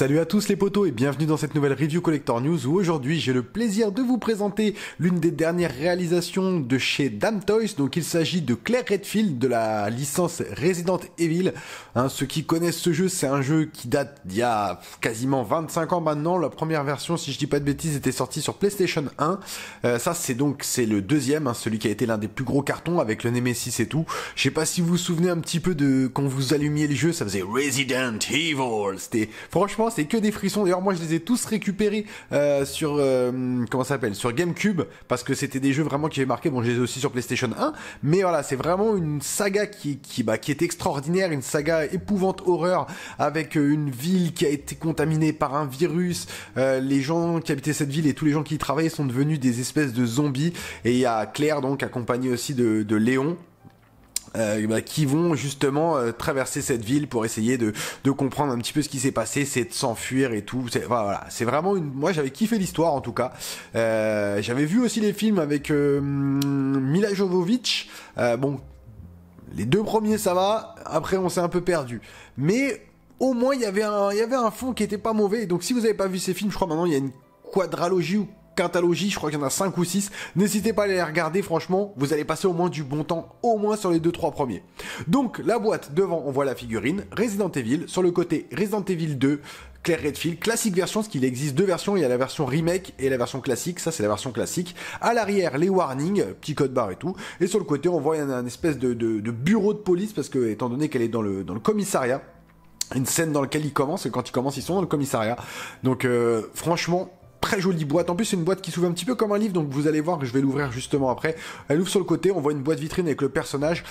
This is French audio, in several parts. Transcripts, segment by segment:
Salut à tous les potos et bienvenue dans cette nouvelle Review Collector News où aujourd'hui j'ai le plaisir de vous présenter l'une des dernières réalisations de chez Damn Toys. Donc il s'agit de Claire Redfield de la licence Resident Evil. Ceux qui connaissent ce jeu, c'est un jeu qui date d'il y a quasiment 25 ans maintenant. La première version, si je dis pas de bêtises, était sortie sur PlayStation 1. Ça c'est le deuxième, celui qui a été l'un des plus gros cartons avec le Nemesis et tout. Je sais pas si vous vous souvenez un petit peu de quand vous allumiez le jeu, ça faisait Resident Evil. C'était franchement c'est que des frissons. D'ailleurs moi je les ai tous récupérés sur sur GameCube parce que c'était des jeux vraiment qui avaient marqué. Bon, je les ai aussi sur PlayStation 1, mais voilà, c'est vraiment une saga qui est extraordinaire, une saga épouvante horreur avec une ville qui a été contaminée par un virus. Les gens qui habitaient cette ville et tous les gens qui y travaillaient sont devenus des espèces de zombies, et il y a Claire donc accompagnée aussi de Léon. Qui vont justement traverser cette ville pour essayer de comprendre un petit peu ce qui s'est passé, c'est de s'enfuir et tout. Voilà, c'est vraiment moi j'avais kiffé l'histoire en tout cas. J'avais vu aussi les films avec Mila Jovovich. Bon, les deux premiers ça va, après on s'est un peu perdu, mais au moins il y avait un fond qui était pas mauvais. Donc si vous avez pas vu ces films, je crois maintenant il y a une quadralogie ou quintalogie, je crois qu'il y en a 5 ou 6, n'hésitez pas à les regarder, franchement, vous allez passer au moins du bon temps, au moins sur les 2-3 premiers. Donc, la boîte, devant, on voit la figurine, Resident Evil, sur le côté, Resident Evil 2, Claire Redfield, classique version, parce qu'il existe deux versions, il y a la version remake et la version classique, ça c'est la version classique. À l'arrière, les warnings, petit code barre et tout, et sur le côté, on voit un espèce de bureau de police, parce que, étant donné qu'elle est dans le commissariat, une scène dans laquelle ils commencent, et quand ils commencent, ils sont dans le commissariat. Donc, franchement, très jolie boîte. En plus, c'est une boîte qui s'ouvre un petit peu comme un livre, donc vous allez voir que je vais l'ouvrir justement après. Elle ouvre sur le côté, on voit une boîte vitrine avec le personnage.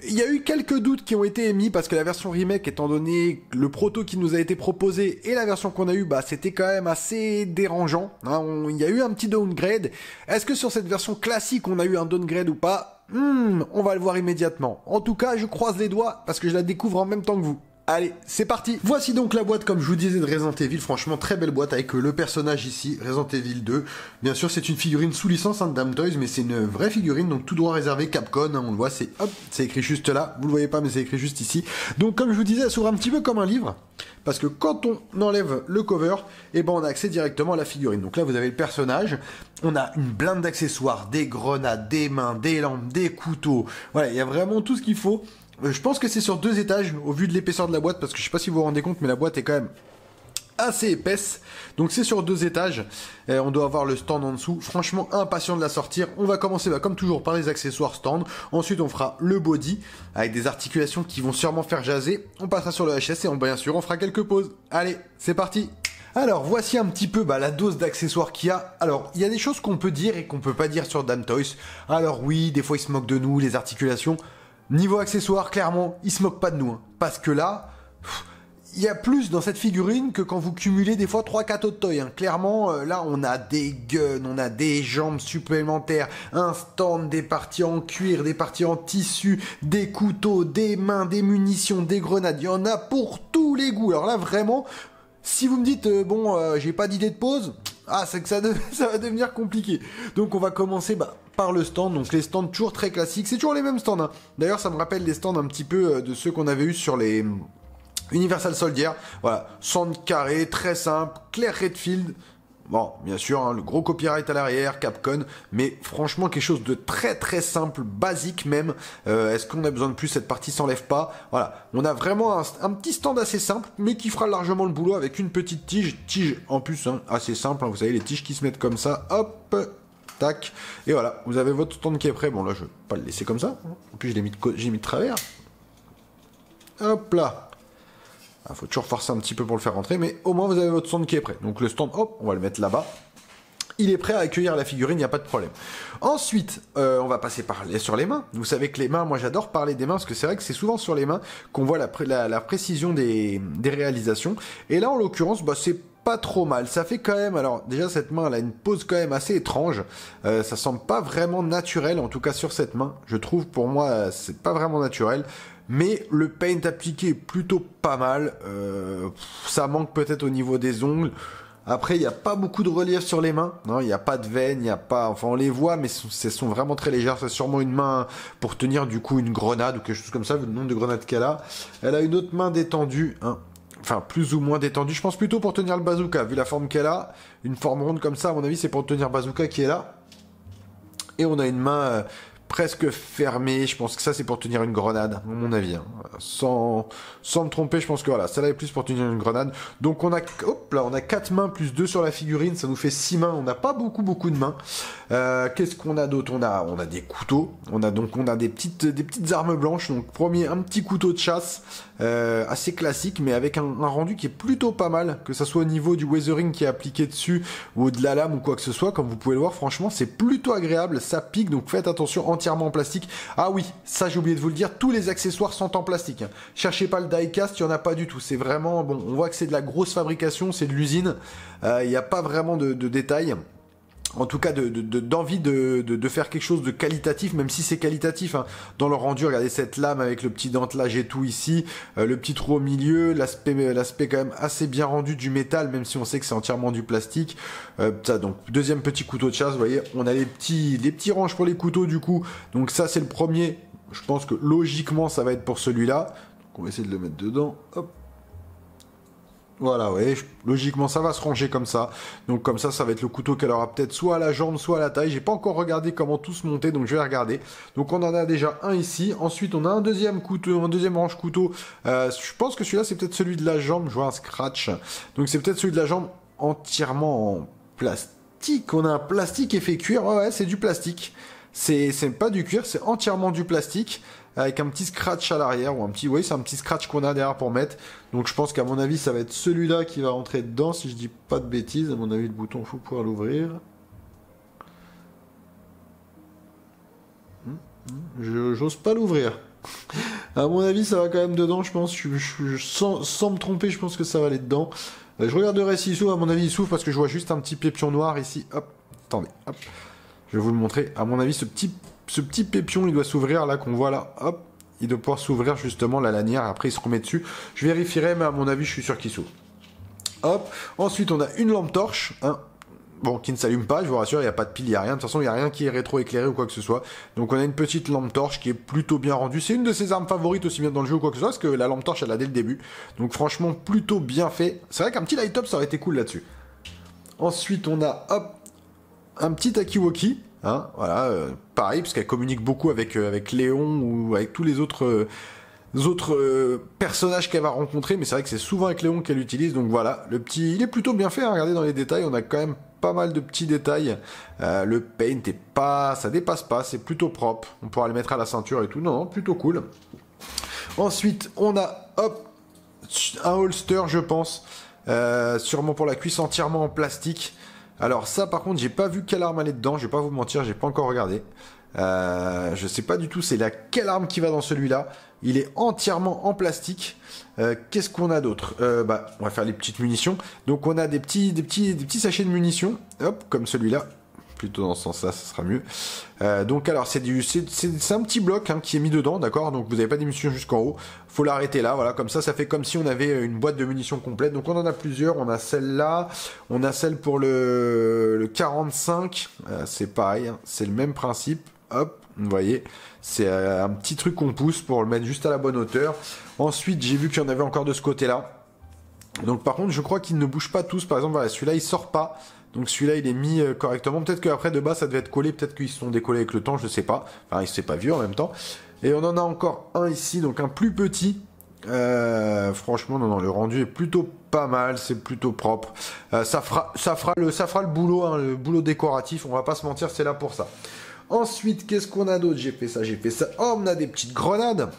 Il y a eu quelques doutes qui ont été émis parce que la version remake, étant donné le proto qui nous a été proposé et la version qu'on a eue, c'était quand même assez dérangeant. Il y a eu un petit downgrade. Est-ce que sur cette version classique, on a eu un downgrade ou pas? On va le voir immédiatement. En tout cas, je croise les doigts parce que je la découvre en même temps que vous. Allez, c'est parti. Voici donc la boîte, comme je vous disais, de Resident Evil. Franchement, très belle boîte avec le personnage ici, Resident Evil 2. Bien sûr, c'est une figurine sous licence de Damn Toys, mais c'est une vraie figurine, donc tout droit réservé Capcom. On le voit, c'est écrit juste là. Vous le voyez pas, mais c'est écrit juste ici. Donc, comme je vous disais, elle s'ouvre un petit peu comme un livre, parce que quand on enlève le cover, on a accès directement à la figurine. Donc là, vous avez le personnage. On a une blinde d'accessoires, des grenades, des mains, des lampes, des couteaux. Voilà, il y a vraiment tout ce qu'il faut. Je pense que c'est sur 2 étages, au vu de l'épaisseur de la boîte, parce que je sais pas si vous vous rendez compte, mais la boîte est quand même assez épaisse. Donc c'est sur 2 étages. On doit avoir le stand en dessous. Franchement, impatient de la sortir. On va commencer, comme toujours, par les accessoires stand. Ensuite, on fera le body, avec des articulations qui vont sûrement faire jaser. On passera sur le HS et bien sûr, on fera quelques pauses. Allez, c'est parti. Alors, voici un petit peu la dose d'accessoires qu'il y a. Alors, il y a des choses qu'on peut dire et qu'on peut pas dire sur Damn Toys. Alors oui, des fois, ils se moquent de nous, les articulations. Niveau accessoires, clairement, ils se moquent pas de nous. Parce que là, il y a plus dans cette figurine que quand vous cumulez des fois 3-4 autres toys. Clairement, là, on a des guns, on a des jambes supplémentaires, un stand, des parties en cuir, des parties en tissu, des couteaux, des mains, des munitions, des grenades. Il y en a pour tous les goûts. Alors là, vraiment, si vous me dites, j'ai pas d'idée de pause, c'est que ça va devenir compliqué. Donc on va commencer par le stand. Donc les stands toujours très classiques, c'est toujours les mêmes stands. D'ailleurs ça me rappelle les stands un petit peu de ceux qu'on avait eu sur les Universal Soldier. Voilà, stand carré, très simple, Claire Redfield. Bon, bien sûr, le gros copyright à l'arrière, Capcom, mais franchement quelque chose de très très simple, basique même. Est-ce qu'on a besoin de plus? Cette partie s'enlève pas. Voilà, on a vraiment un petit stand assez simple, mais qui fera largement le boulot avec une petite tige en plus, assez simple. Vous savez, les tiges qui se mettent comme ça, hop, tac, et voilà, vous avez votre stand qui est prêt. Bon là, je vais pas le laisser comme ça. En plus, j'ai mis de travers. Hop là. Faut toujours forcer un petit peu pour le faire rentrer, mais au moins vous avez votre stand qui est prêt. Donc le stand, hop, on va le mettre là-bas. Il est prêt à accueillir la figurine, il n'y a pas de problème. Ensuite, on va passer sur les mains. Vous savez que les mains, moi j'adore parler des mains, parce que c'est vrai que c'est souvent sur les mains qu'on voit la précision des réalisations. Et là, en l'occurrence, c'est pas trop mal. Ça fait quand même, alors déjà cette main, elle a une pose quand même assez étrange. Ça semble pas vraiment naturel, en tout cas sur cette main. Je trouve, pour moi, c'est pas vraiment naturel. Mais le paint appliqué est plutôt pas mal. Ça manque peut-être au niveau des ongles. Après, il n'y a pas beaucoup de relief sur les mains. Il n'y a pas de veines, il n'y a pas... Enfin, on les voit, mais elles sont vraiment très légères. C'est sûrement une main pour tenir, du coup, une grenade ou quelque chose comme ça, vu le nombre de grenades qu'elle a. Elle a une autre main détendue, enfin plus ou moins détendue. Je pense plutôt pour tenir le bazooka, vu la forme qu'elle a. Une forme ronde comme ça, à mon avis, c'est pour tenir bazooka qui est là. Et on a une main presque fermée. Je pense que ça, c'est pour tenir une grenade, à mon avis. Hein. Sans me tromper, je pense que voilà, celle-là est plus pour tenir une grenade. Donc on a, hop là, on a 4 mains plus 2 sur la figurine. Ça nous fait 6 mains. On n'a pas beaucoup de mains. Qu'est-ce qu'on a d'autre? On a des couteaux. On a des petites armes blanches. Donc premier, un petit couteau de chasse. Assez classique, mais avec un rendu qui est plutôt pas mal, que ça soit au niveau du weathering qui est appliqué dessus, ou de la lame, ou quoi que ce soit, comme vous pouvez le voir, franchement, c'est plutôt agréable, ça pique, donc faites attention, entièrement en plastique. Ah oui, ça j'ai oublié de vous le dire, tous les accessoires sont en plastique. Hein. Cherchez pas le die-cast, il n'y en a pas du tout, c'est vraiment, bon, on voit que c'est de la grosse fabrication, c'est de l'usine, il n'y a pas vraiment de détails. En tout cas, d'envie de faire quelque chose de qualitatif, même si c'est qualitatif, hein. Dans le rendu, regardez cette lame avec le petit dentelage et tout ici, le petit trou au milieu, l'aspect quand même assez bien rendu du métal, même si on sait que c'est entièrement du plastique. Ça, donc, deuxième petit couteau de chasse, vous voyez, on a les petits ranges pour les couteaux du coup. Donc ça, c'est le premier. Je pense que logiquement, ça va être pour celui-là. Donc on va essayer de le mettre dedans. Hop. Voilà, ouais, logiquement ça va se ranger comme ça. Donc comme ça va être le couteau qu'elle aura peut-être soit à la jambe, soit à la taille. J'ai pas encore regardé comment tout se monter, donc je vais regarder. Donc on en a déjà un ici. Ensuite on a un deuxième couteau, un deuxième range couteau. Je pense que celui-là c'est peut-être celui de la jambe. Je vois un scratch. Donc c'est peut-être celui de la jambe entièrement en plastique. On a un plastique effet cuir. Ouais, c'est du plastique. C'est pas du cuir, c'est entièrement du plastique. Avec un petit scratch à l'arrière, ou oui, c'est un petit scratch qu'on a derrière pour mettre. Donc je pense qu'à mon avis, ça va être celui-là qui va rentrer dedans, si je dis pas de bêtises. À mon avis, le bouton, il faut pouvoir l'ouvrir. J'ose pas l'ouvrir. À mon avis, ça va quand même dedans, je pense. Sans me tromper, je pense que ça va aller dedans. Je regarderai s'il s'ouvre. À mon avis, il s'ouvre parce que je vois juste un petit pépion noir ici. Hop, attendez, hop. Je vais vous le montrer. À mon avis, ce petit pépion, il doit s'ouvrir là, qu'on voit là. Hop, il doit pouvoir s'ouvrir justement la lanière. Après, il se remet dessus. Je vérifierai, mais à mon avis, je suis sûr qu'il s'ouvre. Hop. Ensuite, on a une lampe torche. Hein. Bon, qui ne s'allume pas, je vous rassure, il n'y a pas de pile, il n'y a rien. De toute façon, il n'y a rien qui est rétro-éclairé ou quoi que ce soit. Donc, on a une petite lampe torche qui est plutôt bien rendue. C'est une de ses armes favorites aussi bien dans le jeu ou quoi que ce soit, parce que la lampe torche, elle l'a dès le début. Donc, franchement, plutôt bien fait. C'est vrai qu'un petit light-up, ça aurait été cool là-dessus. Ensuite, on a, hop, un petit Takiwoki. Hein, voilà, pareil, parce qu'elle communique beaucoup avec Léon ou avec tous les autres personnages qu'elle va rencontrer, mais c'est vrai que c'est souvent avec Léon qu'elle utilise, donc voilà, le petit, il est plutôt bien fait, hein, regardez dans les détails, on a quand même pas mal de petits détails, le paint est pas, ça dépasse pas, c'est plutôt propre, on pourra le mettre à la ceinture et tout, non, plutôt cool. Ensuite, on a, hop, un holster, je pense, sûrement pour la cuisse entièrement en plastique. Alors ça par contre j'ai pas vu quelle arme elle est dedans, je vais pas vous mentir, j'ai pas encore regardé. Je sais pas du tout c'est quelle arme qui va dans celui-là. Il est entièrement en plastique. Qu'est-ce qu'on a d'autre? On va faire les petites munitions. Donc on a des petits sachets de munitions, hop, comme celui-là. Plutôt dans ce sens-là, ça sera mieux. Donc alors c'est un petit bloc hein, qui est mis dedans, d'accord. Donc vous n'avez pas des munitions jusqu'en haut. Faut l'arrêter là, voilà. Comme ça fait comme si on avait une boîte de munitions complète. Donc on en a plusieurs. On a celle-là, on a celle pour le 45. C'est pareil, hein, c'est le même principe. Hop, vous voyez, c'est un petit truc qu'on pousse pour le mettre juste à la bonne hauteur. Ensuite, j'ai vu qu'il y en avait encore de ce côté-là. Donc par contre, je crois qu'ils ne bougent pas tous. Par exemple, voilà, celui-là, il sort pas. Donc celui-là, il est mis correctement. Peut-être qu'après, de bas, ça devait être collé. Peut-être qu'ils se sont décollés avec le temps, je sais pas. Enfin, il s'est pas vu en même temps. Et on en a encore un ici, donc un plus petit. Franchement, non, le rendu est plutôt pas mal. C'est plutôt propre. Ça fera le boulot, hein, le boulot décoratif. On va pas se mentir, c'est là pour ça. Ensuite, qu'est-ce qu'on a d'autre? J'ai fait ça. Oh, on a des petites grenades.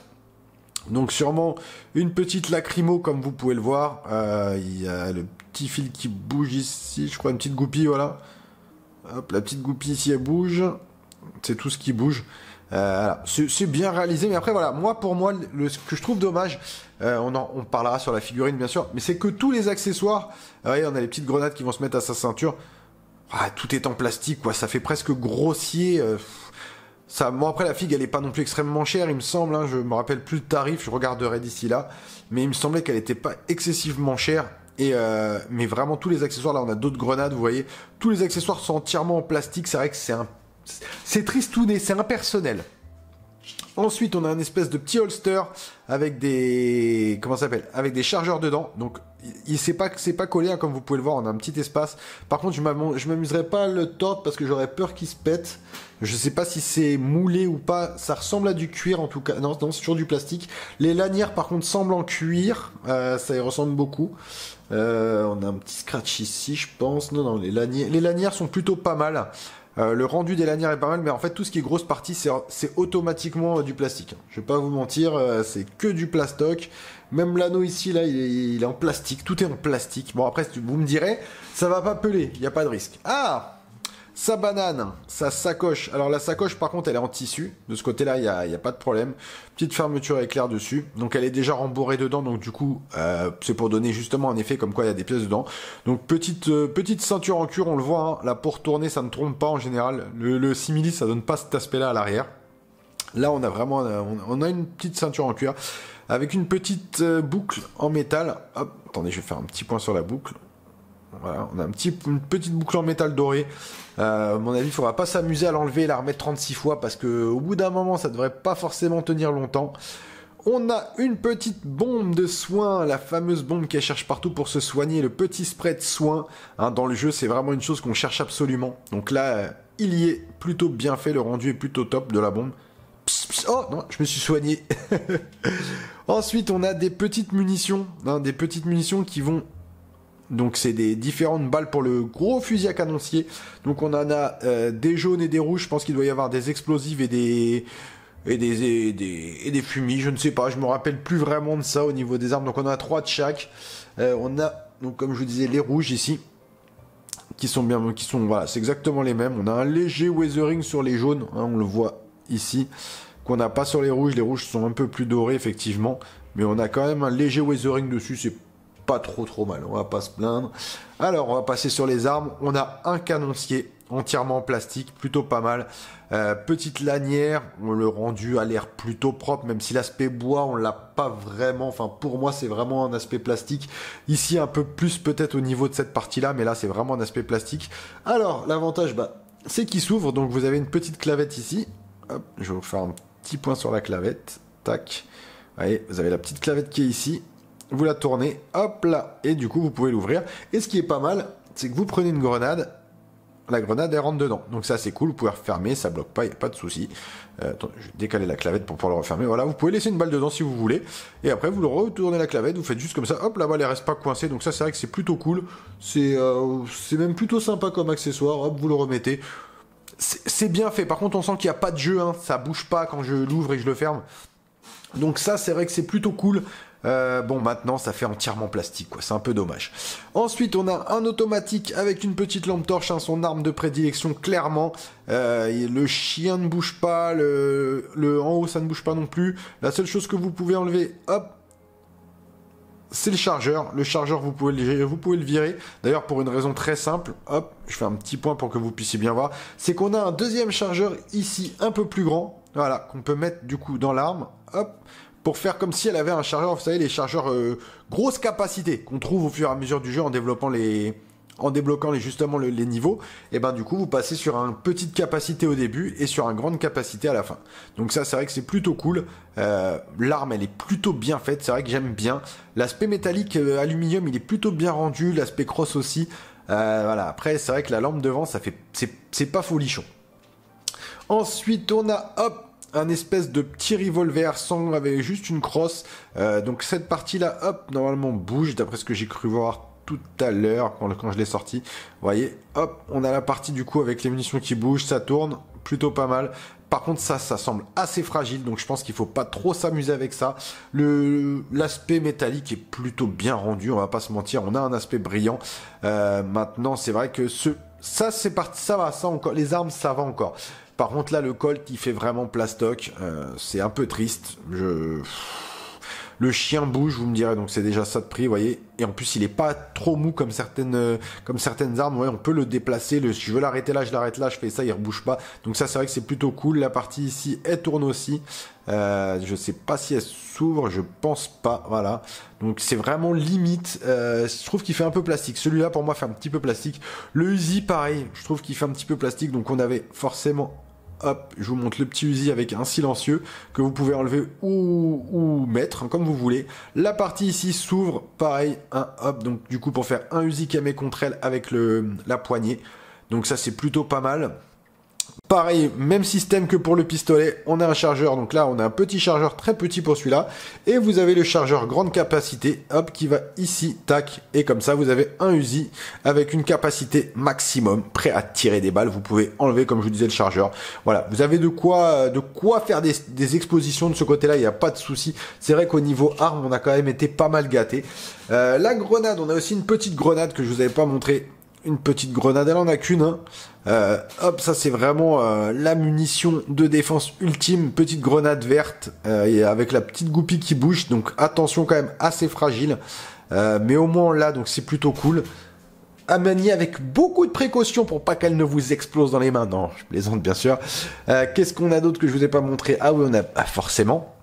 Donc sûrement une petite lacrymo comme vous pouvez le voir. Il y a le petit fil qui bouge ici, je crois une petite goupille, voilà. Hop, la petite goupille ici elle bouge. C'est tout ce qui bouge. Voilà. C'est bien réalisé, mais après voilà, pour moi, ce que je trouve dommage, on parlera sur la figurine bien sûr, mais c'est que tous les accessoires, voyez, on a les petites grenades qui vont se mettre à sa ceinture. Tout est en plastique, quoi. Ça fait presque grossier. Bon après la figue elle est pas non plus extrêmement chère il me semble, hein, je me rappelle plus le tarif, je regarderai d'ici là, mais il me semblait qu'elle était pas excessivement chère, mais vraiment tous les accessoires, là on a d'autres grenades, vous voyez, tous les accessoires sont entièrement en plastique, c'est vrai que c'est tristouné, c'est impersonnel. Ensuite, on a un espèce de petit holster avec des, comment ça s'appelle, avec des chargeurs dedans. Donc, c'est pas collé, hein, comme vous pouvez le voir, on a un petit espace. Par contre, je m'amuserais pas à le tordre parce que j'aurais peur qu'il se pète. Je sais pas si c'est moulé ou pas. Ça ressemble à du cuir en tout cas. Non, c'est toujours du plastique. Les lanières, par contre, semblent en cuir. Ça y ressemble beaucoup. On a un petit scratch ici, je pense. Non, les lanières sont plutôt pas mal. Le rendu des lanières est pas mal, mais en fait tout ce qui est grosse partie c'est automatiquement du plastique. Je vais pas vous mentir, c'est que du plastoc. Même l'anneau ici là, il est en plastique, tout est en plastique. Bon après vous me direz, ça va pas peler, il y a pas de risque. Ah, sa banane, sa sacoche. Alors la sacoche par contre elle est en tissu. De ce côté-là il y a pas de problème. Petite fermeture éclair dessus. Donc elle est déjà rembourrée dedans. Donc du coup c'est pour donner justement un effet comme quoi il y a des pièces dedans. Donc petite ceinture en cuir, on le voit. Hein. Là pour tourner ça ne trompe pas en général. Le simili ça donne pas cet aspect-là à l'arrière. Là on a vraiment on a une petite ceinture en cuir avec une petite boucle en métal. Hop, attendez je vais faire un petit point sur la boucle. Voilà, on a une petite boucle en métal doré. À mon avis, il faudra pas s'amuser à l'enlever et la remettre 36 fois parce que au bout d'un moment, ça devrait pas forcément tenir longtemps. On a une petite bombe de soin, la fameuse bombe qu'elle cherche partout pour se soigner, le petit spray de soin. Hein, dans le jeu, c'est vraiment une chose qu'on cherche absolument. Donc là, il y est plutôt bien fait, le rendu est plutôt top de la bombe. Psst, psst, oh non, je me suis soigné. Ensuite, on a des petites munitions, hein, des petites munitions qui vont... Donc c'est des différentes balles pour le gros fusil à canoncier. Donc on en a des jaunes et des rouges. Je pense qu'il doit y avoir des explosifs et des fumis. Je ne sais pas, je me rappelle plus vraiment de ça au niveau des armes. Donc on en a 3 de chaque. On a donc comme je vous disais les rouges ici voilà, c'est exactement les mêmes. On a un léger weathering sur les jaunes, hein, on le voit ici, qu'on n'a pas sur les rouges. Les rouges sont un peu plus dorés effectivement, mais on a quand même un léger weathering dessus. C'est pas trop mal, on va pas se plaindre. Alors on va passer sur les armes. On a un canoncier entièrement en plastique, plutôt pas mal. Petite lanière, le rendu a l'air plutôt propre, même si l'aspect bois on l'a pas vraiment. Enfin pour moi c'est vraiment un aspect plastique. Ici un peu plus peut-être au niveau de cette partie là, mais là c'est vraiment un aspect plastique. Alors l'avantage c'est qu'il s'ouvre, donc vous avez une petite clavette ici. Hop, je vais vous faire un petit point sur la clavette. Tac. Allez, vous avez la petite clavette qui est ici. Vous la tournez, hop là, et du coup vous pouvez l'ouvrir. Et ce qui est pas mal, c'est que vous prenez une grenade, la grenade elle rentre dedans. Donc ça c'est cool, vous pouvez refermer, ça bloque pas, il n'y a pas de souci. Attends, je vais décaler la clavette pour pouvoir le refermer. Voilà, vous pouvez laisser une balle dedans si vous voulez. Et après vous le retournez la clavette, vous faites juste comme ça, hop, la balle elle reste pas coincée. Donc ça c'est vrai que c'est plutôt cool. C'est même plutôt sympa comme accessoire, hop, vous le remettez. C'est bien fait, par contre on sent qu'il n'y a pas de jeu, hein. Ça bouge pas quand je l'ouvre et que je le ferme. Donc ça c'est vrai que c'est plutôt cool. Bon maintenant ça fait entièrement plastique quoi, c'est un peu dommage. Ensuite on a un automatique avec une petite lampe torche, hein, son arme de prédilection clairement. Le chien ne bouge pas, le en haut ça ne bouge pas non plus. La seule chose que vous pouvez enlever, hop, c'est le chargeur. Le chargeur vous pouvez le virer. D'ailleurs pour une raison très simple, hop, je fais un petit point pour que vous puissiez bien voir. C'est qu'on a un deuxième chargeur ici un peu plus grand, voilà, qu'on peut mettre du coup dans l'arme, hop, pour faire comme si elle avait un chargeur, vous savez, les chargeurs grosse capacité qu'on trouve au fur et à mesure du jeu en débloquant justement les niveaux. Et ben du coup vous passez sur une petite capacité au début et sur une grande capacité à la fin. Donc ça c'est vrai que c'est plutôt cool. L'arme elle est plutôt bien faite, c'est vrai que j'aime bien. L'aspect métallique aluminium il est plutôt bien rendu, l'aspect cross aussi. Voilà, après c'est vrai que la lampe devant c'est pas folichon. Ensuite on a hop un espèce de petit revolver avec juste une crosse. Donc cette partie-là, hop, normalement bouge, d'après ce que j'ai cru voir tout à l'heure quand je l'ai sorti. Vous voyez, hop, on a la partie du coup avec les munitions qui bougent, ça tourne, plutôt pas mal. Par contre, ça semble assez fragile, donc je pense qu'il faut pas trop s'amuser avec ça. L'aspect métallique est plutôt bien rendu, on va pas se mentir, on a un aspect brillant. Maintenant, c'est vrai que ça c'est parti, ça va, ça encore, les armes ça va encore. Par contre là le Colt il fait vraiment plastoc, c'est un peu triste. Le chien bouge, vous me direz, donc c'est déjà ça de prix, vous voyez. Et en plus il est pas trop mou comme certaines armes, ouais, on peut le déplacer. Si je veux l'arrêter là, je l'arrête là, je fais ça, il rebouge pas. Donc ça c'est vrai que c'est plutôt cool. La partie ici elle tourne aussi. Je sais pas si elle s'ouvre, je pense pas, voilà. Donc c'est vraiment limite. Je trouve qu'il fait un peu plastique. Celui-là pour moi fait un petit peu plastique. Le Uzi pareil, je trouve qu'il fait un petit peu plastique. Donc on avait forcément hop, je vous montre le petit Uzi avec un silencieux que vous pouvez enlever ou mettre, hein, comme vous voulez. La partie ici s'ouvre, pareil, hop, donc du coup pour faire un Uzi camé contre elle avec la poignée. Donc ça c'est plutôt pas mal. Pareil, même système que pour le pistolet, on a un chargeur, donc là on a un petit chargeur très petit pour celui-là, et vous avez le chargeur grande capacité, hop, qui va ici, tac, et comme ça vous avez un Uzi avec une capacité maximum, prêt à tirer des balles, vous pouvez enlever comme je vous disais le chargeur, voilà, vous avez de quoi faire des expositions de ce côté-là, il n'y a pas de souci, c'est vrai qu'au niveau arme on a quand même été pas mal gâté. La grenade, on a aussi une petite grenade que je vous avais pas montré. Une petite grenade, elle en a qu'une. Hein. Hop, ça c'est vraiment la munition de défense ultime. Petite grenade verte et avec la petite goupille qui bouge. Donc attention quand même, assez fragile. Mais au moins là, donc c'est plutôt cool. À manier avec beaucoup de précautions pour pas qu'elle ne vous explose dans les mains. Non, je plaisante bien sûr. Qu'est-ce qu'on a d'autre que je vous ai pas montré? Ah oui, on a forcément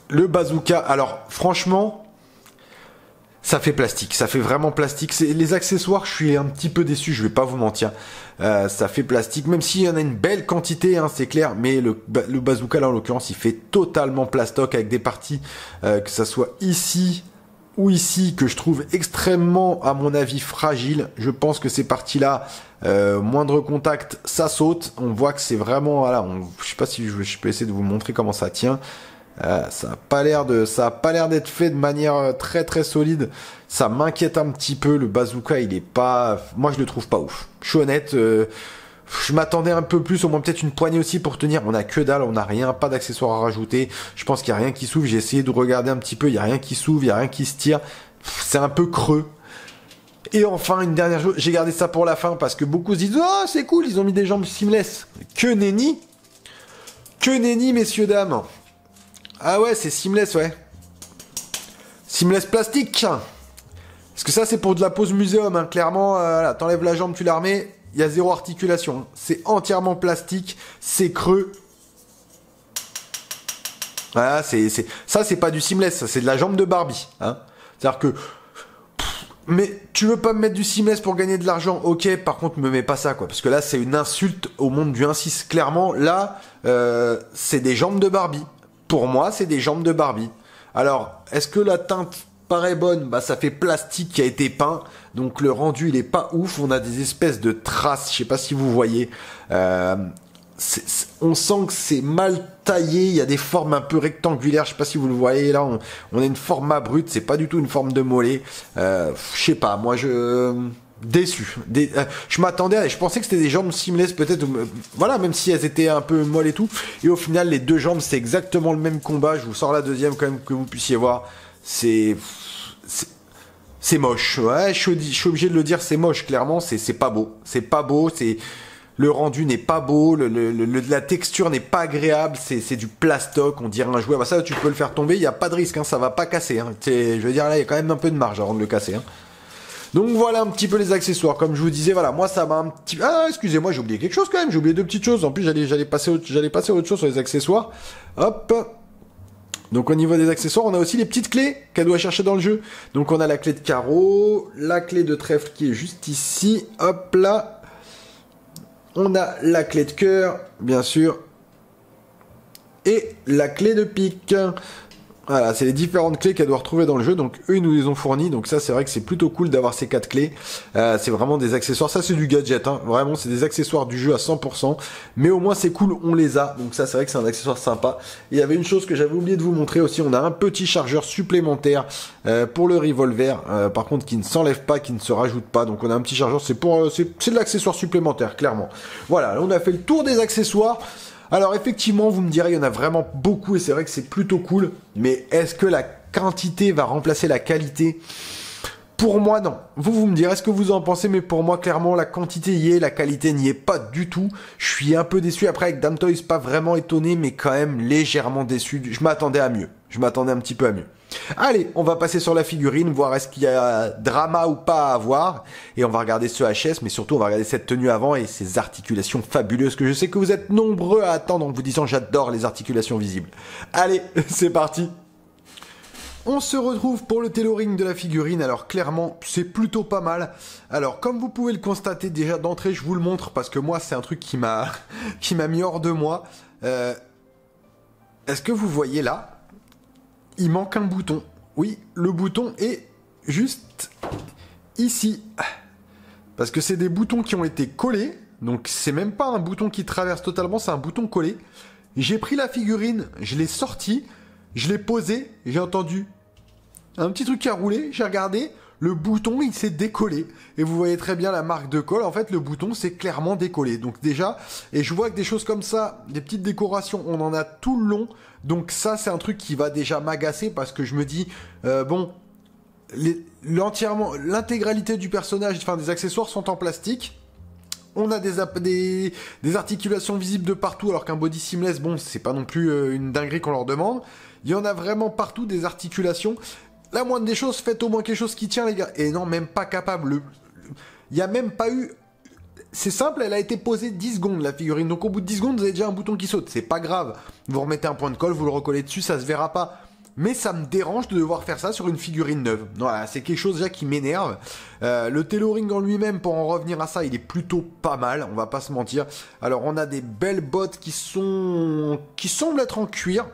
le bazooka. Alors franchement... ça fait plastique, ça fait vraiment plastique. Les accessoires, je suis un petit peu déçu, je vais pas vous mentir. Ça fait plastique, même s'il y en a une belle quantité, hein, c'est clair. Mais le bazooka, là, en l'occurrence, il fait totalement plastoc avec des parties, que ça soit ici ou ici, que je trouve extrêmement, à mon avis, fragile. Je pense que ces parties-là, moindre contact, ça saute. On voit que c'est vraiment, voilà, je sais pas si je peux essayer de vous montrer comment ça tient. Ça a pas l'air d'être fait de manière très très solide. Ça m'inquiète un petit peu. Le bazooka, il est pas, moi je le trouve pas ouf. Je suis honnête, je m'attendais un peu plus, au moins peut-être une poignée aussi pour tenir. On a que dalle, on a rien, pas d'accessoires à rajouter. Je pense qu'il y a rien qui s'ouvre. J'ai essayé de regarder un petit peu, il y a rien qui s'ouvre, il y a rien qui se tire. C'est un peu creux. Et enfin, une dernière chose, j'ai gardé ça pour la fin parce que beaucoup se disent, oh c'est cool, ils ont mis des jambes seamless. Que nenni, messieurs dames. Ah ouais, c'est seamless, ouais. Seamless plastique. Parce que ça, c'est pour de la pose muséum, hein. Clairement, là, t'enlèves la jambe, tu la remets, il y a zéro articulation. C'est entièrement plastique, c'est creux. Voilà, ça, c'est pas du seamless, ça, c'est de la jambe de Barbie, hein. C'est-à-dire que... mais tu veux pas me mettre du seamless pour gagner de l'argent? Ok, par contre, me mets pas ça, quoi. Parce que là, c'est une insulte au monde du 1-6. Clairement, là, c'est des jambes de Barbie. Pour moi, c'est des jambes de Barbie. Alors, est-ce que la teinte paraît bonne? Bah, ça fait plastique qui a été peint. Donc, le rendu, il est pas ouf. On a des espèces de traces. Je sais pas si vous voyez. On sent que c'est mal taillé. Il y a des formes un peu rectangulaires. Je sais pas si vous le voyez. Là, on a une forme brute. C'est pas du tout une forme de mollet. Je sais pas. Moi, déçu. Je m'attendais, je pensais que c'était des jambes seamless peut-être, voilà, même si elles étaient un peu molles et tout. Et au final, les deux jambes, c'est exactement le même combat. Je vous sors la deuxième quand même que vous puissiez voir. C'est moche. Ouais, je suis obligé de le dire, c'est moche. Clairement, c'est pas beau. C'est pas beau. Le rendu n'est pas beau. La texture n'est pas agréable. C'est du plastoc. On dirait un jouet. Bah ça, tu peux le faire tomber. Il y a pas de risque. Hein, ça va pas casser. Hein. Je veux dire là, il y a quand même un peu de marge avant de le casser. Hein. Donc voilà un petit peu les accessoires. Comme je vous disais, voilà, moi ça m'a un petit... ah, excusez-moi, j'ai oublié quelque chose quand même. J'ai oublié deux petites choses. En plus, j'allais passer à autre chose sur les accessoires. Hop. Donc au niveau des accessoires, on a aussi les petites clés qu'elle doit chercher dans le jeu. Donc on a la clé de carreau, la clé de trèfle qui est juste ici. Hop là. On a la clé de cœur, bien sûr. Et la clé de pique. Voilà, c'est les différentes clés qu'elle doit retrouver dans le jeu. Donc eux, ils nous les ont fournies. Donc ça, c'est vrai que c'est plutôt cool d'avoir ces 4 clés. C'est vraiment des accessoires. Ça, c'est du gadget. Hein. Vraiment, c'est des accessoires du jeu à 100%. Mais au moins, c'est cool, on les a. Donc ça, c'est vrai que c'est un accessoire sympa. Et il y avait une chose que j'avais oublié de vous montrer aussi. On a un petit chargeur supplémentaire pour le revolver. Par contre, qui ne s'enlève pas, qui ne se rajoute pas. Donc on a un petit chargeur. C'est de l'accessoire supplémentaire, clairement. Voilà, là, on a fait le tour des accessoires. Alors effectivement, vous me direz, il y en a vraiment beaucoup et c'est vrai que c'est plutôt cool. Mais est-ce que la quantité va remplacer la qualité? Pour moi, non. Vous me direz ce que vous en pensez, mais pour moi, clairement, la quantité y est, la qualité n'y est pas du tout. Je suis un peu déçu. Après, avec Damn Toys, pas vraiment étonné, mais quand même légèrement déçu. Je m'attendais à mieux. Je m'attendais un petit peu à mieux. Allez, on va passer sur la figurine, voir est-ce qu'il y a drama ou pas à avoir. Et on va regarder ce HS, mais surtout on va regarder cette tenue avant et ses articulations fabuleuses que je sais que vous êtes nombreux à attendre en vous disant j'adore les articulations visibles. Allez, c'est parti. On se retrouve pour le tailoring de la figurine. Alors clairement, c'est plutôt pas mal. Alors comme vous pouvez le constater déjà d'entrée, je vous le montre parce que moi c'est un truc qui m'a qui m'a mis hors de moi. Est-ce que vous voyez là? Il manque un bouton. Oui, le bouton est juste ici. Parce que c'est des boutons qui ont été collés. Donc c'est même pas un bouton qui traverse totalement, c'est un bouton collé. J'ai pris la figurine, je l'ai sortie, je l'ai posée, j'ai entendu un petit truc qui a roulé, j'ai regardé, le bouton il s'est décollé. Et vous voyez très bien la marque de colle, en fait le bouton s'est clairement décollé. Donc déjà, et je vois que des choses comme ça, des petites décorations, on en a tout le long. Donc ça c'est un truc qui va déjà m'agacer parce que je me dis, bon, l'intégralité du personnage, enfin des accessoires sont en plastique. On a des articulations visibles de partout, alors qu'un body seamless, bon, c'est pas non plus une dinguerie qu'on leur demande. Il y en a vraiment partout des articulations. La moindre des choses, faites au moins quelque chose qui tient, les gars. Et non, même pas capable. Il n'y a même pas eu... C'est simple, elle a été posée 10 secondes, la figurine. Donc au bout de 10 secondes, vous avez déjà un bouton qui saute. C'est pas grave. Vous remettez un point de colle, vous le recollez dessus, ça se verra pas. Mais ça me dérange de devoir faire ça sur une figurine neuve. Voilà, c'est quelque chose déjà qui m'énerve. Le tailoring en lui-même, pour en revenir à ça, il est plutôt pas mal, on va pas se mentir. Alors on a des belles bottes qui semblent être en cuir.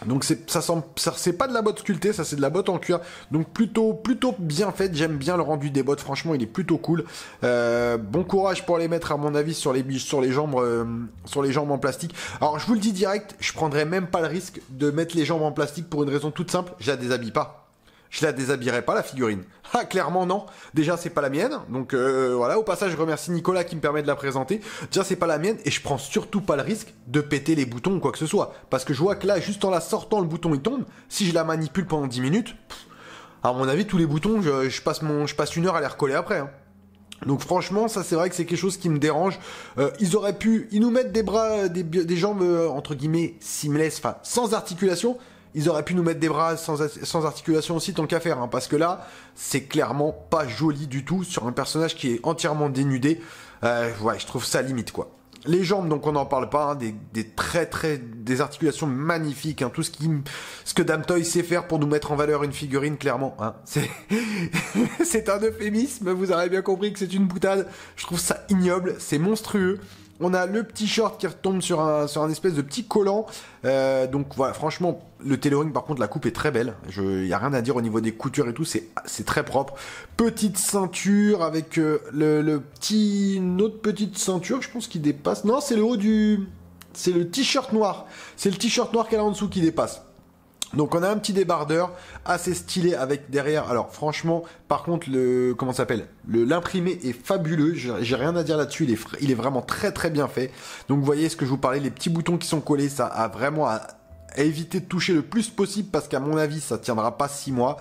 Donc c'est pas de la botte sculptée, ça c'est de la botte en cuir. Donc plutôt bien faite, j'aime bien le rendu des bottes, franchement il est plutôt cool. Bon courage pour les mettre à mon avis sur les jambes en plastique. Alors je vous le dis direct, je prendrais même pas le risque de mettre les jambes en plastique pour une raison toute simple, je la déshabille pas. Je la déshabillerai pas la figurine. Ah clairement non. Déjà c'est pas la mienne. Donc voilà, au passage je remercie Nicolas qui me permet de la présenter. Déjà c'est pas la mienne et je prends surtout pas le risque de péter les boutons ou quoi que ce soit. Parce que je vois que là juste en la sortant le bouton il tombe. Si je la manipule pendant 10 minutes, à mon avis tous les boutons je passe une heure à les recoller après. Hein. Donc franchement ça c'est vrai que c'est quelque chose qui me dérange. Ils nous mettent des bras, des jambes entre guillemets seamless, enfin sans articulation. Ils auraient pu nous mettre des bras sans articulation aussi tant qu'à faire, hein, parce que là, c'est clairement pas joli du tout sur un personnage qui est entièrement dénudé. Ouais, je trouve ça limite, quoi. Les jambes, donc on n'en parle pas, hein, des articulations magnifiques, hein, tout ce que Damtoy sait faire pour nous mettre en valeur une figurine, clairement, hein, c'est un euphémisme, vous avez bien compris que c'est une boutade. Je trouve ça ignoble, c'est monstrueux. On a le petit short qui retombe sur un espèce de petit collant. Donc voilà, franchement, le tailoring, par contre, la coupe est très belle. Il n'y a rien à dire au niveau des coutures et tout, c'est très propre. Petite ceinture avec une autre petite ceinture, je pense, qui dépasse. Non, c'est le haut c'est le t-shirt noir. C'est le t-shirt noir qu'elle a en dessous qui dépasse. Donc on a un petit débardeur assez stylé avec derrière. Alors franchement, par contre comment ça s'appelle, l'imprimé est fabuleux. J'ai rien à dire là-dessus. Il est vraiment très très bien fait. Donc vous voyez ce que je vous parlais, les petits boutons qui sont collés, ça a vraiment à éviter de toucher le plus possible parce qu'à mon avis ça tiendra pas 6 mois.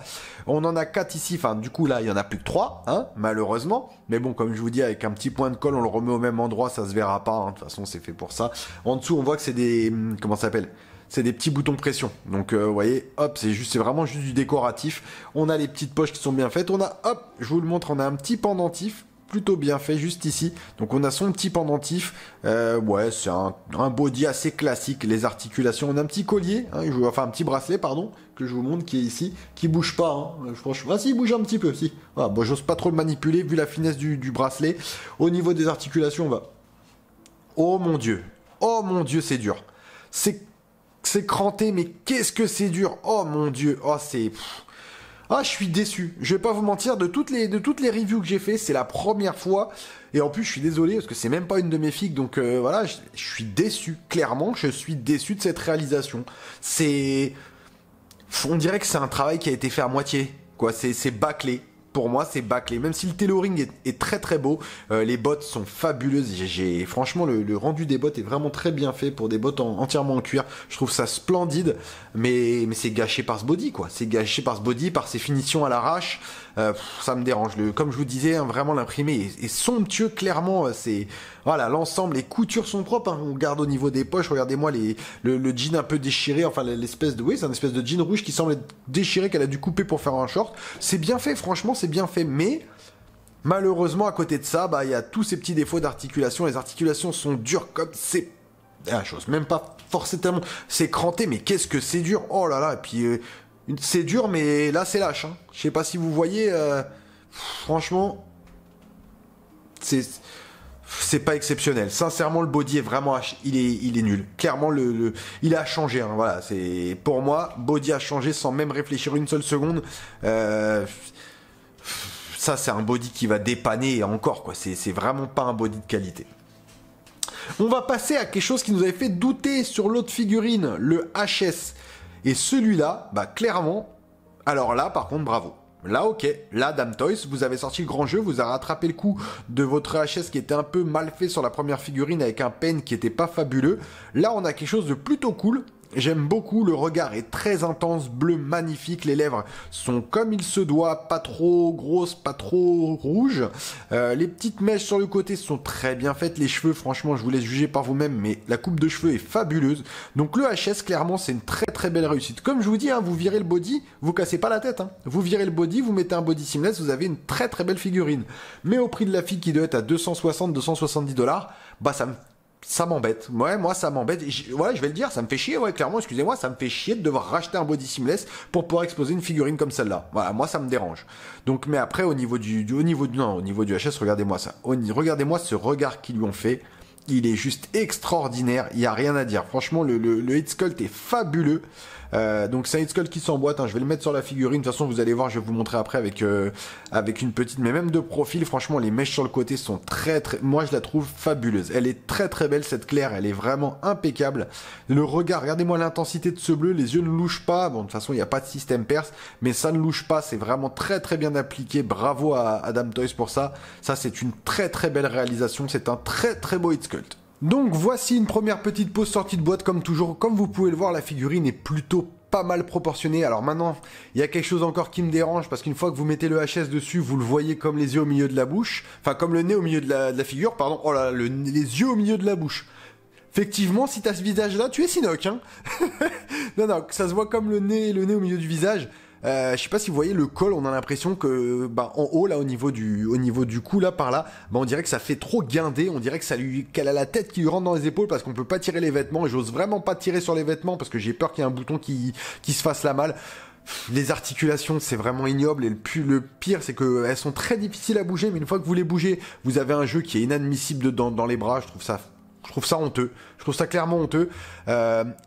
On en a 4 ici, enfin du coup là il y en a plus que 3 hein, malheureusement, mais bon comme je vous dis avec un petit point de colle on le remet au même endroit, ça se verra pas, hein. De toute façon c'est fait pour ça. En dessous on voit que c'est des comment ça s'appelle, c'est des petits boutons pression. Donc vous voyez, hop, c'est vraiment juste du décoratif. On a les petites poches qui sont bien faites. On a, hop, je vous le montre, on a un petit pendentif plutôt bien fait juste ici. Donc on a son petit pendentif. Ouais, c'est un body assez classique. Les articulations, on a un petit collier, hein, enfin un petit bracelet, pardon, que je vous montre qui est ici, qui bouge pas. Hein. Franchement, si, il bouge un petit peu, si. Voilà, bon, j'ose pas trop le manipuler vu la finesse du bracelet. Au niveau des articulations, on va. Oh mon Dieu, c'est dur. C'est cranté, mais qu'est-ce que c'est dur. Oh mon Dieu, oh c'est... Ah, je suis déçu. Je vais pas vous mentir, de toutes les reviews que j'ai fait, c'est la première fois. Et en plus, je suis désolé, parce que c'est même pas une de mes figues, donc voilà, je suis déçu. Clairement, je suis déçu de cette réalisation. On dirait que c'est un travail qui a été fait à moitié, quoi. C'est bâclé. Pour moi, c'est bâclé. Même si le tailoring est très très beau, les bottes sont fabuleuses. Franchement, le rendu des bottes est vraiment très bien fait pour des bottes entièrement en cuir. Je trouve ça splendide, mais c'est gâché par ce body, quoi. C'est gâché par ce body, par ses finitions à l'arrache. Ça me dérange. Comme je vous disais, hein, vraiment l'imprimé est somptueux. Clairement, voilà, l'ensemble, les coutures sont propres. Hein. On regarde au niveau des poches. Regardez-moi le jean un peu déchiré. Enfin, c'est un espèce de jean rouge qui semble être déchiré qu'elle a dû couper pour faire un short. C'est bien fait, franchement, c'est bien fait. Mais malheureusement, à côté de ça, bah, il y a tous ces petits défauts d'articulation. Les articulations sont dures comme c'est. Ah, j'ose même pas forcer tellement. C'est cranté, mais qu'est-ce que c'est dur. Oh là là. Et puis C'est dur, mais là, c'est lâche. Hein. Je sais pas si vous voyez, franchement, c'est pas exceptionnel. Sincèrement, le body est vraiment, il est nul. Clairement, il a changé. Hein, voilà, c'est pour moi, body a changé sans même réfléchir une seule seconde. Ça, c'est un body qui va dépanner et encore quoi. C'est vraiment pas un body de qualité. On va passer à quelque chose qui nous avait fait douter sur l'autre figurine, le HS. Et celui-là, bah clairement, alors là, par contre, bravo. Là, ok. Là, Dame Toys, vous avez sorti le grand jeu, vous avez rattrapé le coup de votre HS qui était un peu mal fait sur la première figurine avec un pen qui était pas fabuleux. Là, on a quelque chose de plutôt cool. J'aime beaucoup, le regard est très intense, bleu magnifique, les lèvres sont comme il se doit, pas trop grosses, pas trop rouges. Les petites mèches sur le côté sont très bien faites, les cheveux franchement je vous laisse juger par vous-même, mais la coupe de cheveux est fabuleuse. Donc le HS clairement c'est une très très belle réussite. Comme je vous dis, hein, vous virez le body, vous cassez pas la tête. Hein. Vous virez le body, vous mettez un body seamless, vous avez une très très belle figurine. Mais au prix de la fille qui doit être à 260-270$, bah ça m'embête. Ouais, moi, ça m'embête. Voilà, je vais le dire, ça me fait chier. Ouais, clairement, excusez-moi, ça me fait chier de devoir racheter un body seamless pour pouvoir exposer une figurine comme celle-là. Voilà, moi, ça me dérange. Donc, mais après, au niveau du HS, regardez-moi ça. Regardez-moi ce regard qu'ils lui ont fait. Il est juste extraordinaire. Il y a rien à dire. Franchement, le head sculpt est fabuleux. Donc c'est un head sculpt qui s'emboîte. Hein. Je vais le mettre sur la figurine. De toute façon, vous allez voir. Je vais vous montrer après avec une petite, mais même de profil. Franchement, les mèches sur le côté sont très très. Moi, je la trouve fabuleuse. Elle est très très belle cette claire. Elle est vraiment impeccable. Le regard. Regardez-moi l'intensité de ce bleu. Les yeux ne louchent pas. Bon, de toute façon, il n'y a pas de système perce, mais ça ne louche pas. C'est vraiment très très bien appliqué. Bravo à Dame Toys pour ça. Ça, c'est une très très belle réalisation. C'est un très très beau head sculpt. Donc voici une première petite pause sortie de boîte comme toujours. Comme vous pouvez le voir, la figurine est plutôt pas mal proportionnée. Alors maintenant, il y a quelque chose encore qui me dérange parce qu'une fois que vous mettez le HS dessus, vous le voyez comme les yeux au milieu de la bouche. Enfin, comme le nez au milieu de la figure, pardon. Oh là, les yeux au milieu de la bouche. Effectivement, si t'as ce visage-là, tu es Sinoc, hein. Non, ça se voit comme le nez au milieu du visage. Je sais pas si vous voyez le col, on a l'impression que bah en haut là au niveau du cou là par là, bah on dirait que ça fait trop guindé, on dirait que qu'elle a la tête qui lui rentre dans les épaules parce qu'on peut pas tirer les vêtements et j'ose vraiment pas tirer sur les vêtements parce que j'ai peur qu'il y ait un bouton qui se fasse la malle. Les articulations, c'est vraiment ignoble et le pire, c'est que elles sont très difficiles à bouger, mais une fois que vous les bougez, vous avez un jeu qui est inadmissible dans les bras. Je trouve ça honteux. Je trouve ça clairement honteux.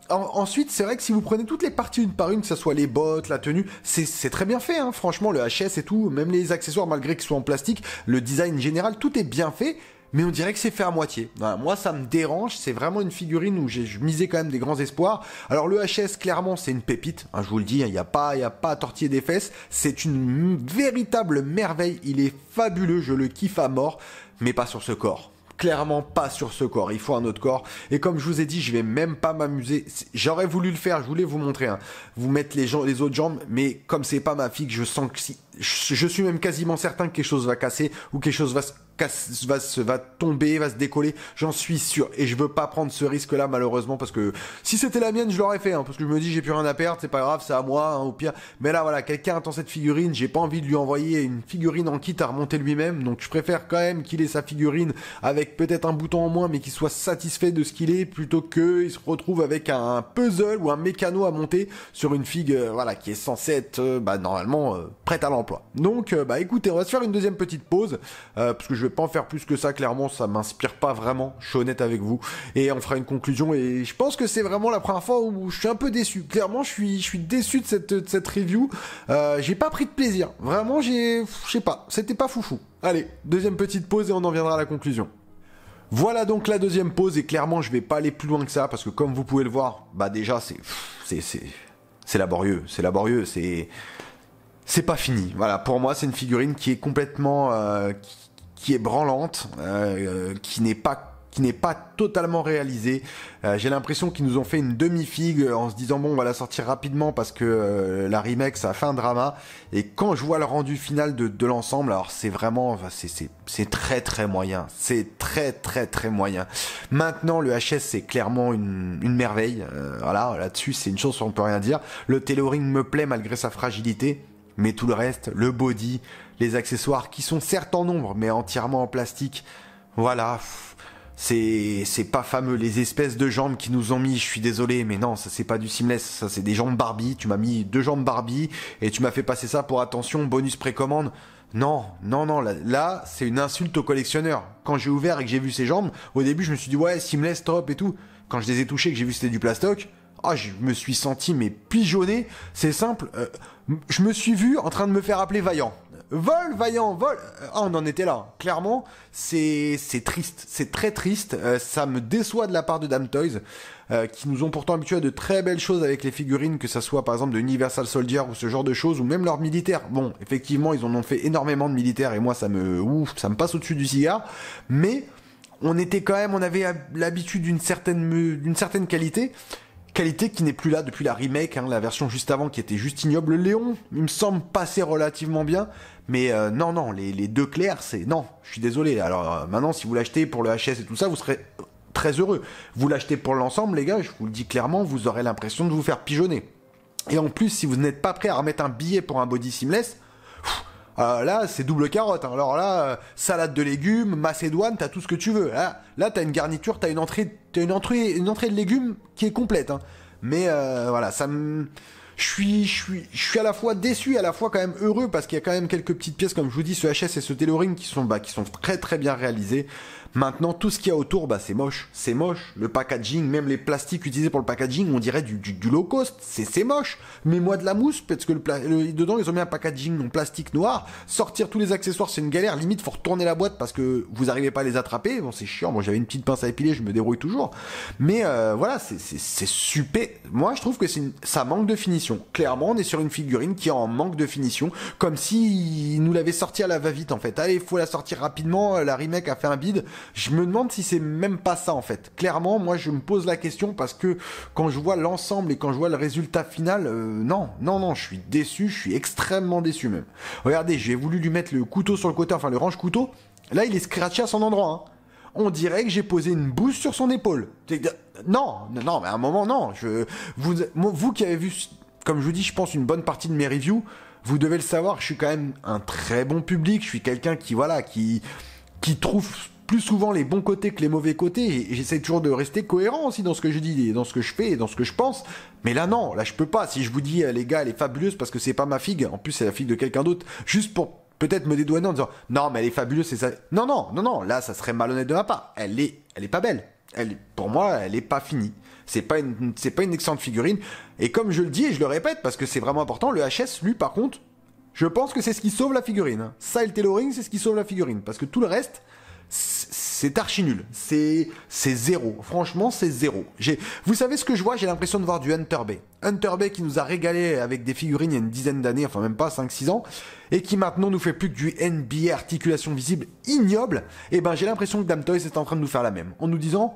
Ensuite, c'est vrai que si vous prenez toutes les parties une par une, que ce soit les bottes, la tenue, c'est très bien fait. Hein. Franchement, le HS et tout, même les accessoires, malgré qu'ils soient en plastique, le design général, tout est bien fait. Mais on dirait que c'est fait à moitié. Voilà, moi, ça me dérange. C'est vraiment une figurine où je misais quand même des grands espoirs. Alors le HS, clairement, c'est une pépite. Hein, je vous le dis, il n'y a pas à tortiller des fesses. C'est une véritable merveille. Il est fabuleux. Je le kiffe à mort. Mais pas sur ce corps. Clairement pas sur ce corps, il faut un autre corps. Et comme je vous ai dit, je vais même pas m'amuser. J'aurais voulu le faire, je voulais vous montrer, hein. Vous mettre les autres jambes, mais comme c'est pas ma fille, je sens que je suis même quasiment certain que quelque chose va casser ou quelque chose va tomber, va se décoller, j'en suis sûr. Et je veux pas prendre ce risque-là, malheureusement, parce que si c'était la mienne, je l'aurais fait, hein, parce que je me dis, j'ai plus rien à perdre, c'est pas grave, c'est à moi, hein, au pire. Mais là, voilà, quelqu'un attend cette figurine, j'ai pas envie de lui envoyer une figurine en kit à remonter lui-même, donc je préfère quand même qu'il ait sa figurine avec peut-être un bouton en moins, mais qu'il soit satisfait de ce qu'il est, plutôt qu'il se retrouve avec un puzzle ou un mécano à monter sur une figue, voilà, qui est censée être, normalement, prête à l'emploi. Donc, écoutez, on va se faire une deuxième petite pause, parce que je vais pas en faire plus que ça, clairement, ça m'inspire pas vraiment, je suis honnête avec vous, et on fera une conclusion, et je pense que c'est vraiment la première fois où je suis un peu déçu, clairement, je suis déçu de cette review, j'ai pas pris de plaisir, vraiment, je sais pas, c'était pas foufou. Allez, deuxième petite pause et on en viendra à la conclusion. Voilà donc la deuxième pause, et clairement, je vais pas aller plus loin que ça, parce que comme vous pouvez le voir, déjà, c'est laborieux, c'est pas fini. Voilà, pour moi, c'est une figurine qui est complètement, qui est branlante, qui n'est pas totalement réalisée. J'ai l'impression qu'ils nous ont fait une demi-figue en se disant bon, on va la sortir rapidement parce que la remake, ça a fait un drama. Et quand je vois le rendu final de l'ensemble, alors c'est vraiment, c'est très très moyen. C'est très très très moyen. Maintenant, le HS, c'est clairement une merveille. Voilà, là-dessus, c'est une chose, on peut rien dire. Le tailoring me plaît malgré sa fragilité. Mais tout le reste, le body, les accessoires qui sont certes en nombre, mais entièrement en plastique, voilà. C'est pas fameux, les espèces de jambes qui nous ont mis, je suis désolé, mais non, ça c'est pas du seamless, ça c'est des jambes Barbie, tu m'as mis 2 jambes Barbie, et tu m'as fait passer ça pour attention, bonus précommande. Non, non, non, là c'est une insulte au collectionneur. Quand j'ai ouvert et que j'ai vu ces jambes, au début je me suis dit ouais, seamless, top et tout. Quand je les ai touchés et que j'ai vu que c'était du plastoc, ah, je me suis senti mais pigeonné, c'est simple, je me suis vu en train de me faire appeler Vaillant. Vol, Vaillant, vol. Ah, on en était là. Clairement, c'est triste. C'est très triste. Ça me déçoit de la part de Damn Toys, qui nous ont pourtant habitués à de très belles choses avec les figurines, que ça soit par exemple de Universal Soldier ou ce genre de choses, ou même leurs militaires. Bon, effectivement, ils en ont fait énormément de militaires et moi, ça me passe au-dessus du cigare. Mais on avait l'habitude d'une certaine qualité. Qualité qui n'est plus là depuis la remake, hein, la version juste avant qui était juste ignoble. Le Léon, il me semble passer relativement bien, mais non, les deux clairs, c'est non, je suis désolé. Alors maintenant, si vous l'achetez pour le HS et tout ça, vous serez très heureux. Vous l'achetez pour l'ensemble, les gars, je vous le dis clairement, vous aurez l'impression de vous faire pigeonner. Et en plus, si vous n'êtes pas prêt à remettre un billet pour un body seamless, là, c'est double carotte. Hein. Alors là, salade de légumes, macédoine, t'as tout ce que tu veux. Là, t'as une garniture, t'as une entrée de légumes qui est complète. Hein. Mais voilà, je suis à la fois déçu, à la fois quand même heureux parce qu'il y a quand même quelques petites pièces, comme je vous dis, ce HS et ce tailoring qui sont très très bien réalisés. Maintenant, tout ce qu'il y a autour, c'est moche. C'est moche. Le packaging, même les plastiques utilisés pour le packaging, on dirait du low cost. C'est moche. Mets-moi de la mousse, parce que dedans, ils ont mis un packaging en plastique noir. Sortir tous les accessoires, c'est une galère. Limite, faut retourner la boîte parce que vous arrivez pas à les attraper. Bon, c'est chiant. Moi, j'avais une petite pince à épiler, je me débrouille toujours. Mais voilà, c'est super. Moi, je trouve que ça manque de finition. Clairement, on est sur une figurine qui est en manque de finition. Comme si nous l'avait sorti à la va-vite, en fait. Allez, il faut la sortir rapidement. La remake a fait un bide. Je me demande si c'est même pas ça en fait. Clairement, moi je me pose la question parce que quand je vois l'ensemble et quand je vois le résultat final, non, je suis déçu, je suis extrêmement déçu même. Regardez, j'ai voulu lui mettre le couteau sur le côté, enfin le range-couteau. Là, il est scratché à son endroit. Hein. On dirait que j'ai posé une bouse sur son épaule. Non, mais à un moment, non. Vous qui avez vu, comme je vous dis, je pense une bonne partie de mes reviews, vous devez le savoir, je suis quand même un très bon public. Je suis quelqu'un qui trouve plus souvent les bons côtés que les mauvais côtés, et j'essaie toujours de rester cohérent aussi dans ce que je dis, et dans ce que je fais, et dans ce que je pense. Mais là non, là je peux pas. Si je vous dis les gars, elle est fabuleuse parce que c'est pas ma figue, en plus c'est la figue de quelqu'un d'autre, juste pour peut-être me dédouaner en disant non mais elle est fabuleuse, c'est ça. Non, là ça serait malhonnête de ma part. Elle est pas belle. Pour moi, elle est pas finie. C'est pas une excellente figurine. Et comme je le dis et je le répète parce que c'est vraiment important, le HS, lui par contre, je pense que c'est ce qui sauve la figurine. Ça et le tailoring, c'est ce qui sauve la figurine. Parce que tout le reste, c'est archi nul. C'est zéro. Franchement, c'est zéro. Vous savez ce que je vois? J'ai l'impression de voir du Hunter Bay. Hunter Bay qui nous a régalé avec des figurines il y a une dizaine d'années, enfin même pas 5-6 ans, et qui maintenant nous fait plus que du NBA articulation visible ignoble. Et ben j'ai l'impression que Damn Toys est en train de nous faire la même. En nous disant...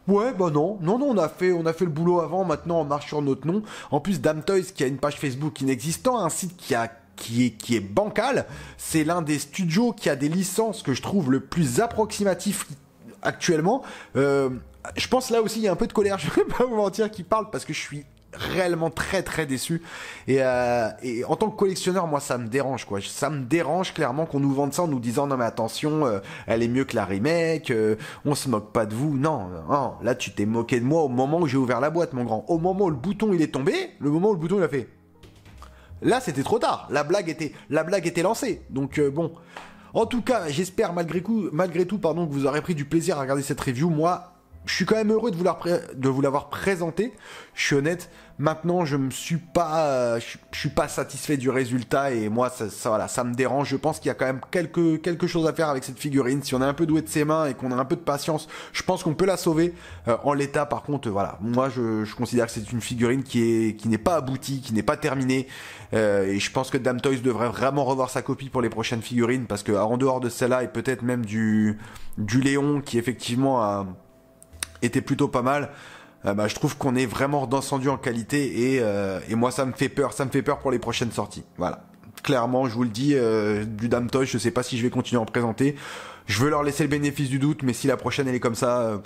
Ouais, non, on a fait le boulot avant, maintenant on marche sur notre nom. En plus, Damn Toys qui a une page Facebook inexistante, un site qui est bancal, c'est l'un des studios qui a des licences que je trouve le plus approximatif actuellement. Je pense là aussi il y a un peu de colère, je vais pas vous mentir, qui parle parce que je suis réellement très très déçu et en tant que collectionneur, moi ça me dérange quoi. Ça me dérange clairement qu'on nous vende ça en nous disant non mais attention, elle est mieux que la remake, on se moque pas de vous. Non, là tu t'es moqué de moi au moment où j'ai ouvert la boîte mon grand. Au moment où le bouton il est tombé, le moment où le bouton il a fait, là c'était trop tard, la blague était lancée. Donc bon, en tout cas j'espère malgré tout que vous aurez pris du plaisir à regarder cette review. Moi je suis quand même heureux de vous l'avoir présenté. Je suis honnête. Maintenant, je suis pas satisfait du résultat et moi, ça me dérange. Je pense qu'il y a quand même quelque chose à faire avec cette figurine. Si on est un peu doué de ses mains et qu'on a un peu de patience, je pense qu'on peut la sauver. En l'état, par contre, voilà. Moi, je considère que c'est une figurine qui n'est pas aboutie, qui n'est pas terminée. Et je pense que Damn Toys devrait vraiment revoir sa copie pour les prochaines figurines parce que en dehors de celle-là et peut-être même du Léon qui effectivement était plutôt pas mal. Je trouve qu'on est vraiment redescendu en qualité et moi ça me fait peur pour les prochaines sorties. Voilà. Clairement, je vous le dis, du Damn Toys, je sais pas si je vais continuer à en présenter. Je veux leur laisser le bénéfice du doute, mais si la prochaine elle est comme ça,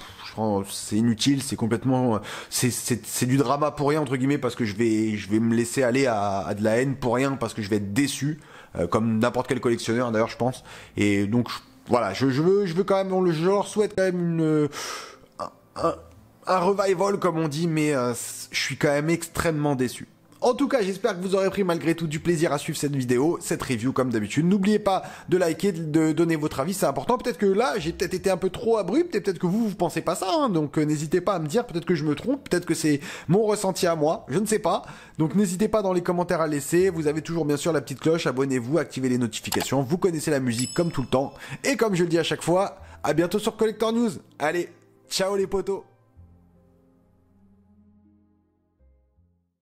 c'est inutile, c'est complètement, c'est du drama pour rien entre guillemets parce que je vais me laisser aller à de la haine pour rien parce que je vais être déçu, comme n'importe quel collectionneur d'ailleurs je pense. Et donc voilà, je veux quand même, je leur souhaite quand même un revival comme on dit, mais je suis quand même extrêmement déçu. En tout cas, j'espère que vous aurez pris malgré tout du plaisir à suivre cette vidéo, cette review comme d'habitude. N'oubliez pas de liker, de donner votre avis, c'est important. Peut-être que là, j'ai peut-être été un peu trop abrupt et peut-être que vous pensez pas ça. Hein. Donc n'hésitez pas à me dire, peut-être que je me trompe, peut-être que c'est mon ressenti à moi, je ne sais pas. Donc n'hésitez pas dans les commentaires à laisser. Vous avez toujours bien sûr la petite cloche, abonnez-vous, activez les notifications. Vous connaissez la musique comme tout le temps. Et comme je le dis à chaque fois, à bientôt sur Collector News. Allez, ciao les potos.